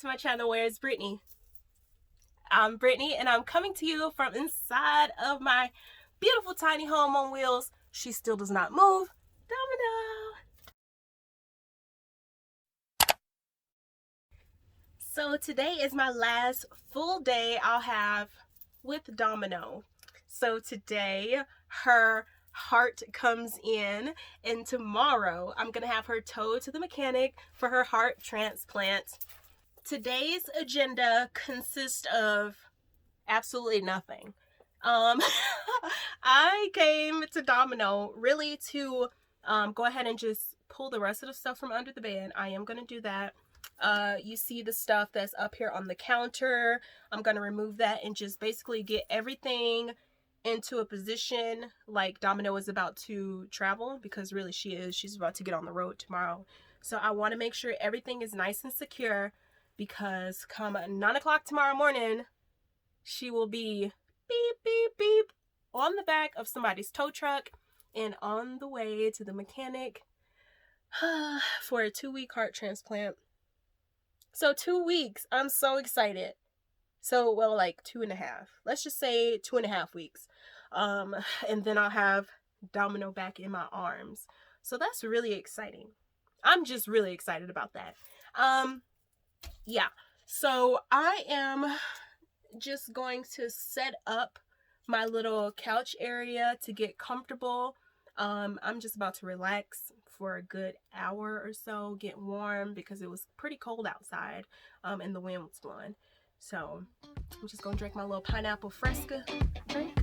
to my channel, Where is Brittany? I'm Brittany, and I'm coming to you from inside of my beautiful tiny home on wheels. She still does not move. Domino! So today is my last full day I'll have with Domino. So today, her heart comes in, and tomorrow I'm gonna have her towed to the mechanic for her heart transplant. Today's agenda consists of absolutely nothing. I came to Domino really to go ahead and just pull the rest of the stuff from under the bed. I am going to do that. You see the stuff that's up here on the counter. I'm going to remove that and just basically get everything into a position like Domino is about to travel, because really she's about to get on the road tomorrow. So I want to make sure everything is nice and secure, because come 9 o'clock tomorrow morning, she will be beep, beep, beep on the back of somebody's tow truck and on the way to the mechanic for a 2-week heart transplant. So 2 weeks, I'm so excited. So, well, like 2.5. Let's just say 2.5 weeks. And then I'll have Domino back in my arms. So that's really exciting. I'm just really excited about that. Yeah, so I am just going to set up my little couch area to get comfortable. I'm just about to relax for a good hour or so, get warm, because it was pretty cold outside, and the wind was blowing. So I'm just gonna drink my little pineapple fresca drink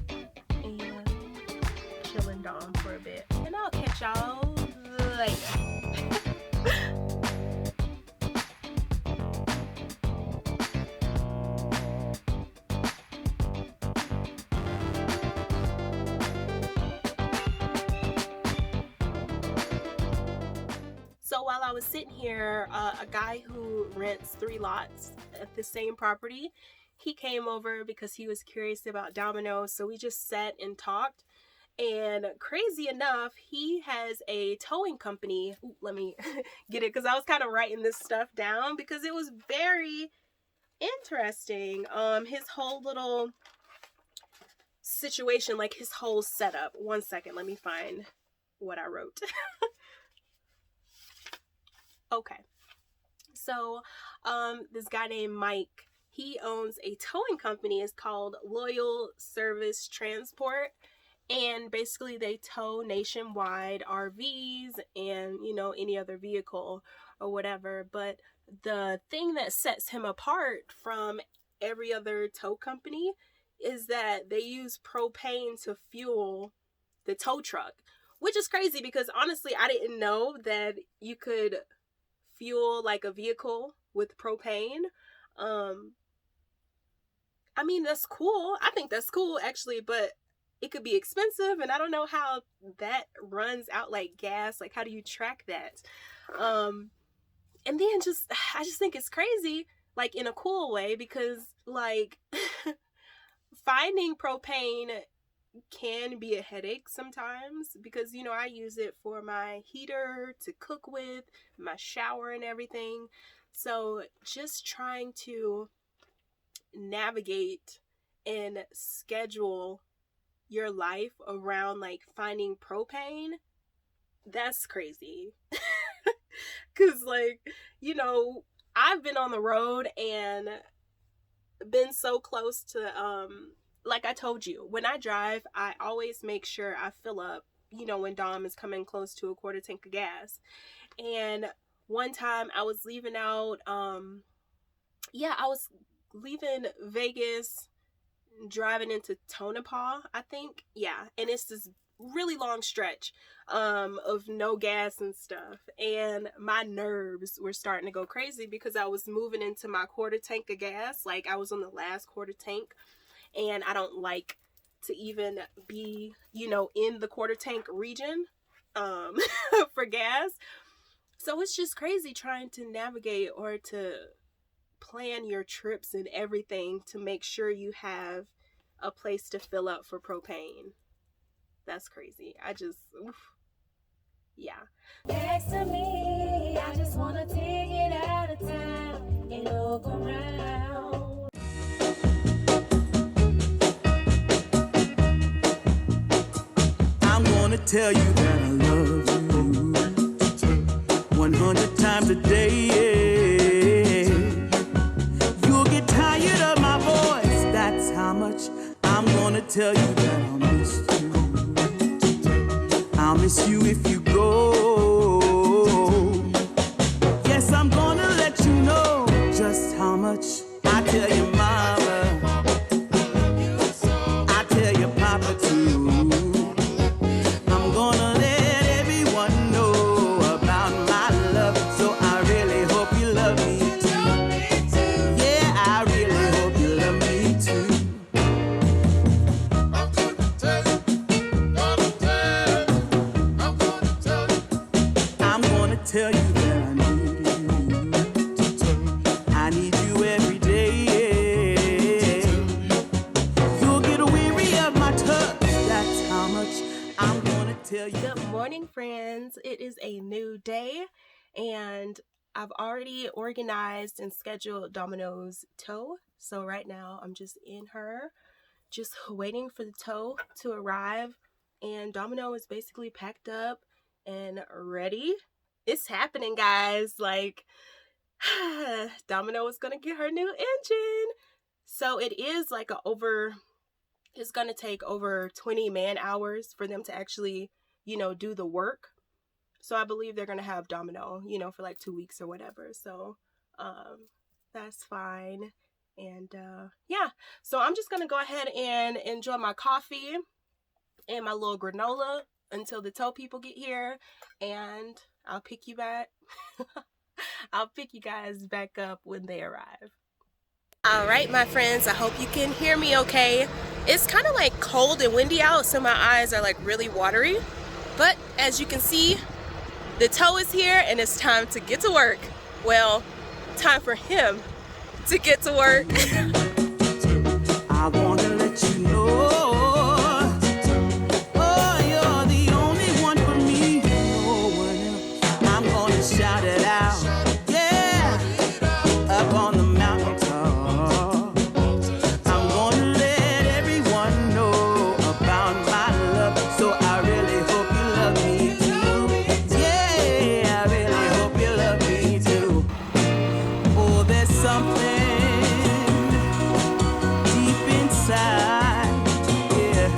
and chill and dom for a bit, and I'll catch y'all later. So while I was sitting here, a guy who rents 3 lots at the same property, he came over because he was curious about Domino. So we just sat and talked. And crazy enough, he has a towing company. Ooh, let me get it, because I was kind of writing this stuff down because it was very interesting. His whole little situation, like his whole setup. One second, let me find what I wrote. Okay, so this guy named Mike, he owns a towing company. It's called Loyal Service Transport, and basically they tow nationwide RVs and, you know, any other vehicle or whatever. But the thing that sets him apart from every other tow company is that they use propane to fuel the tow truck, which is crazy because honestly I didn't know that you could fuel like a vehicle with propane. I mean, that's cool. I think that's cool actually, but it could be expensive, and I don't know how that runs out like gas. Like, how do you track that? And then I just think it's crazy, like in a cool way, because like finding propane can be a headache sometimes, because, you know, I use it for my heater to cook with, my shower and everything. So just trying to navigate and schedule your life around like finding propane, that's crazy. Because, like, you know, I've been on the road and been so close to like I told you, when I drive, I always make sure I fill up, you know, when Dom is coming close to a quarter tank of gas. And one time I was leaving out, I was leaving Vegas, driving into Tonopah, I think. Yeah, and it's this really long stretch of no gas and stuff, and my nerves were starting to go crazy because I was moving into my quarter tank of gas. Like, I was on the last quarter tank, and I don't like to even be, you know, in the quarter tank region for gas. So it's just crazy trying to navigate or to plan your trips and everything to make sure you have a place to fill up for propane. That's crazy. Yeah. Next to me, I just wanna take it out of town. Ain't no tell you that I love you 100 times a day. You'll get tired of my voice, that's how much I'm gonna tell you that I'll miss you. I'll miss you if you go. Yes, I'm gonna let you know just how much I tell your mama, I tell your papa too. I'm gonna let everyone know about my love, so I really hope you love me too. Yeah, I really hope you love me too. I'm gonna tell you, gonna tell you, I'm gonna tell you. I'm gonna tell you that I need you. I need you every day. You'll get weary of my touch, that's how much I'm gonna tell you. Good morning, friends. It is a new day, and I've already organized and scheduled Domino's tow. So right now I'm just in her, just waiting for the tow to arrive, and Domino is basically packed up and ready. It's happening, guys. Like, Domino is gonna get her new engine. So it is like it's gonna take over 20 man hours for them to actually, do the work. So I believe they're gonna have Domino, for like 2 weeks or whatever. So that's fine. And yeah, so I'm just gonna go ahead and enjoy my coffee and my little granola until the tow people get here, and I'll pick you back. I'll pick you guys back up when they arrive. All right, my friends, I hope you can hear me okay. It's kind of like cold and windy out, so my eyes are like really watery. But as you can see, the tow is here and it's time to get to work. Well, time for him to get to work. I wanna let you know, oh, you're the only one for me, no one else. I'm gonna shout it out, yeah, up on the mountaintop. I'm gonna let everyone know about my love, so I really hope you love me too. Yeah, I really hope you love me too. Oh, there's something deep inside, yeah,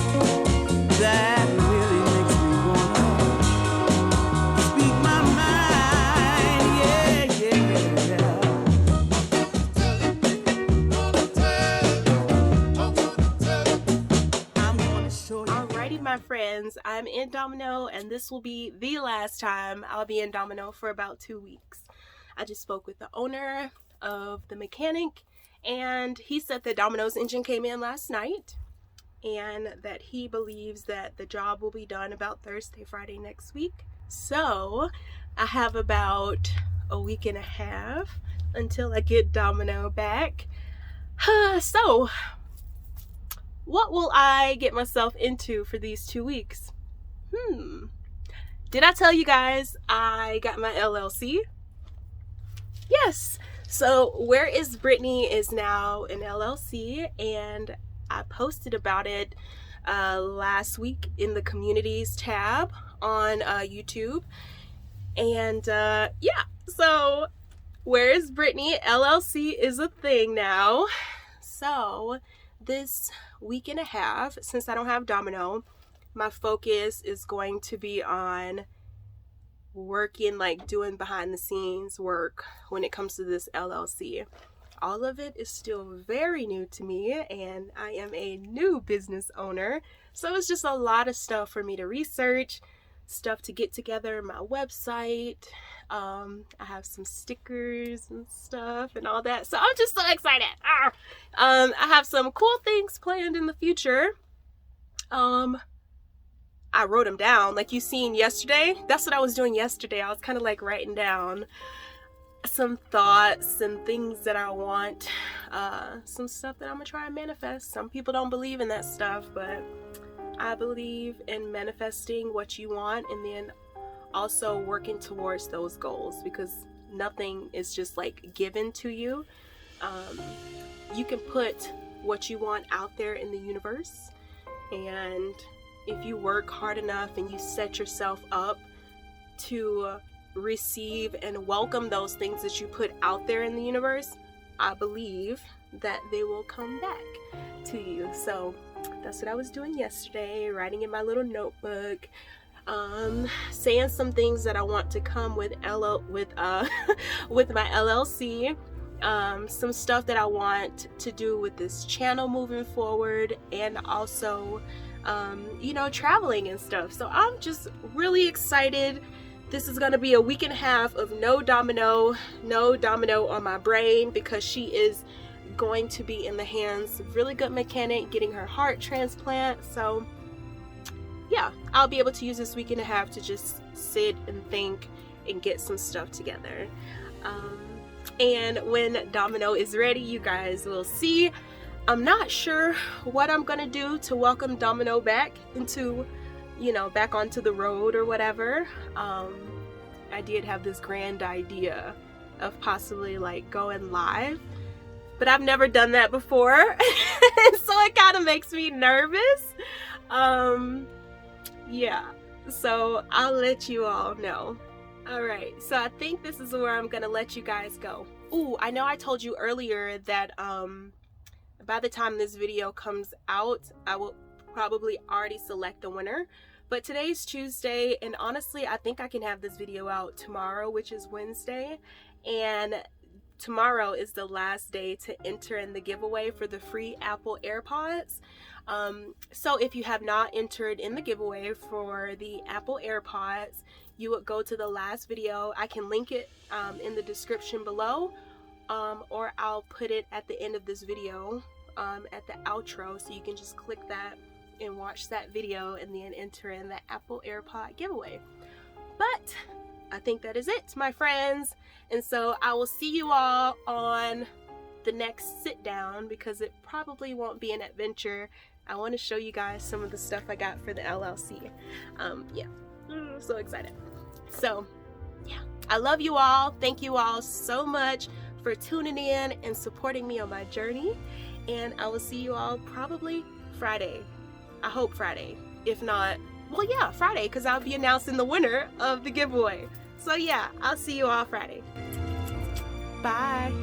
that really makes me wanna speak my mind, I'm gonna show you. Alrighty, my friends, I'm in Domino, and this will be the last time I'll be in Domino for about 2 weeks. I just spoke with the owner of the mechanic, and he said that Domino's engine came in last night, and that he believes that the job will be done about Thursday, Friday next week. So I have about a week and a half until I get Domino back. So what will I get myself into for these 2 weeks? Did I tell you guys I got my LLC? Yes. So WhereisBrittany is now an LLC, and I posted about it last week in the communities tab on YouTube. And yeah, so WhereisBrittany LLC is a thing now. So this week and a half, since I don't have Domino, my focus is going to be on working, like doing behind the scenes work when it comes to this LLC. All of it is still very new to me, and I am a new business owner, so it's just a lot of stuff for me to research, stuff to get together, my website. I have some stickers and stuff and all that, so I'm just so excited. I have some cool things planned in the future. I wrote them down like you seen yesterday. That's what I was doing yesterday. I was kind of like writing down some thoughts and things that I want, some stuff that I'm gonna try and manifest. Some people don't believe in that stuff, but I believe in manifesting what you want, and then also working towards those goals, because nothing is just like given to you. You can put what you want out there in the universe, and if you work hard enough and you set yourself up to receive and welcome those things that you put out there in the universe, I believe that they will come back to you. So that's what I was doing yesterday, writing in my little notebook, saying some things that I want to come with with my LLC, some stuff that I want to do with this channel moving forward, and also you know, traveling and stuff. So I'm just really excited. This is gonna be a week and a half of no Domino on my brain, because she is going to be in the hands of a really good mechanic getting her heart transplant. So yeah, I'll be able to use this week and a half to just sit and think and get some stuff together. And when Domino is ready, you guys will see. I'm not sure what I'm gonna do to welcome Domino back into, you know, back onto the road or whatever. I did have this grand idea of possibly like going live, but I've never done that before. So it kind of makes me nervous. Yeah, so I'll let you all know. All right, so I think this is where I'm gonna let you guys go. Ooh, I know I told you earlier that by the time this video comes out, I will probably already select the winner. But today's Tuesday, and honestly, I think I can have this video out tomorrow, which is Wednesday. And tomorrow is the last day to enter in the giveaway for the free Apple AirPods. So if you have not entered in the giveaway for the Apple AirPods, you would go to the last video. I can link it in the description below, or I'll put it at the end of this video at the outro, so you can just click that and watch that video and then enter in the Apple AirPod giveaway. But I think that is it, my friends. And so I will see you all on the next sit down, because it probably won't be an adventure. I want to show you guys some of the stuff I got for the LLC. Yeah, I'm so excited. So yeah, I love you all. Thank you all so much for tuning in and supporting me on my journey. And I will see you all probably Friday. I hope Friday. If not, well, yeah, Friday, because I'll be announcing the winner of the giveaway. So yeah, I'll see you all Friday. Bye.